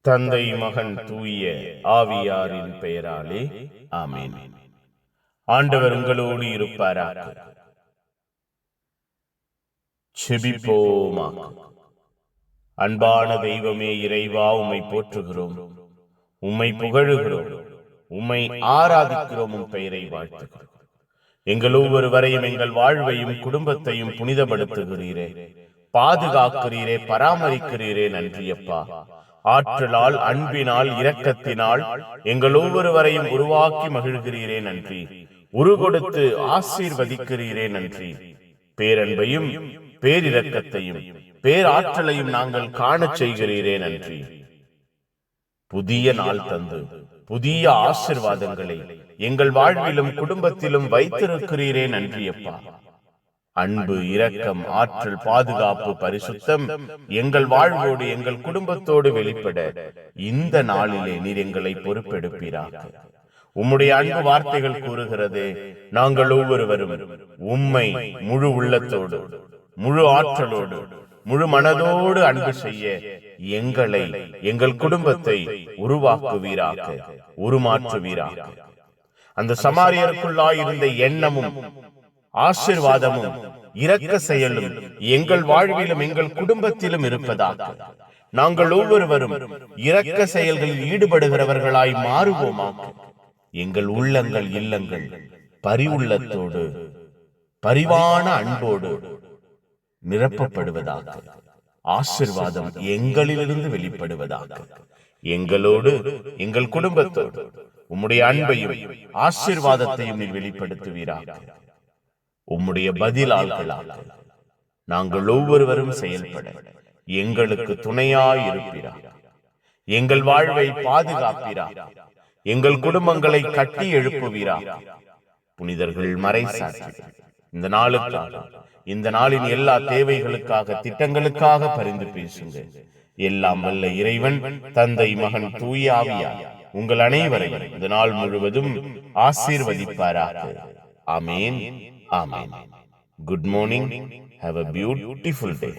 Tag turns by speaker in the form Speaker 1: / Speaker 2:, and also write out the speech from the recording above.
Speaker 1: தந்தை மகன் தூய ஆவியாரின் பெயராலே ஆமென். ஆண்டவர் உங்களோடு இருப்பாராக. செபிப்போமாக. அன்பான தெய்வமே இறைவா, உம்மை போற்றுகிறோம், உம்மை புகழுகிறோம், உம்மை ஆராதிக்கிறோம், உம் பெயரை வாழ்த்துகிறோம். எங்கள் ஒவ்வொருவரையும், எங்கள் வாழ்வையும் குடும்பத்தையும் புனிதப்படுத்துகிறீரே, பாதுகாக்கிறீரே, பராமரிக்கிறீரே. நன்றியப்பா. ஆற்றலால், அன்பினால், இரக்கத்தினால் எங்கள் ஒவ்வொருவரையும் உருவாக்கி மகிழ்கிறீரே. நன்றி. உருகொடுத்து ஆசீர்வதிக்கிறீரே. நன்றி. பேரன்பையும் பேரிரக்கத்தையும் பேராற்றலையும் நாங்கள் காண செய்கிறீரே. நன்றி. புதிய நாள் தந்து புதிய ஆசீர்வாதங்களை எங்கள் வாழ்விலும் குடும்பத்திலும் வைத்திருக்கிறீரே. நன்றியப்பா. அன்பு, இரக்கம், ஆற்றல், பாதுகாப்பு, பரிசுத்தம் எங்கள் வாழ்வோடு எங்கள் குடும்பத்தோடு வெளிப்பட இந்த நாளிலே நீர் எங்களை பொறுப்பெடுப்பீராக. உம்முடைய அன்பு வார்த்தைகள் கூறுகிறது, நாங்கள் ஒவ்வொருவரும் உம்மை முழு உள்ளத்தோடு, முழு ஆற்றலோடு, முழு மனதோடு அன்பு செய்ய எங்களை, எங்கள் குடும்பத்தை உருவாக்குவீராக, உருமாற்றுவீராக. அந்த சமாரியருக்குள்ளாய் இருந்த எண்ணமும் ஆசீர்வாதமும் இரக்க செயலும் எங்கள் வாழ்விலும் எங்கள் குடும்பத்திலும் இருப்பதாக நாங்கள் ஒவ்வொருவரும் இரக்க செயல்களில் ஈடுபடுகிறவர்களாய் மாறுவோமாக. எங்கள் உள்ளங்கள், இல்லங்கள் பரிவுள்ளத்தோடு, பரிவான அன்போடு நிரப்பப்படுவதாக. ஆசீர்வாதம் எங்களிலிருந்து வெளிப்படுவதாக. எங்களோடு, எங்கள் குடும்பத்தோடு உம்முடைய அன்பையும் ஆசீர்வாதத்தையும் நீர் வெளிப்படுத்துவீராக. உம்முடைய பதிலாள்களாக நாங்கள் ஒவ்வொருவரும் செயல்பட எங்களுக்கு துணையாயிருப்பீராக. எங்கள் வாழ்வை பாதுகாப்பீராக. எங்கள் குடும்பங்களை கட்டி எழுப்புவீராக. புனிதர்கள் மறைசாட்சி இந்த நாளுக்காக, இந்த நாளின் எல்லா தேவைகளுக்காக, திட்டங்களுக்காக பரிந்து பேசுங்க. எல்லாம் வல்ல இறைவன், தந்தை, மகன், தூய ஆவியார் உங்கள் அனைவரையும் இந்த நாள் முழுவதும் ஆசீர்வதிப்பாராக. ஆமென். Amen. Good morning. Have a beautiful day.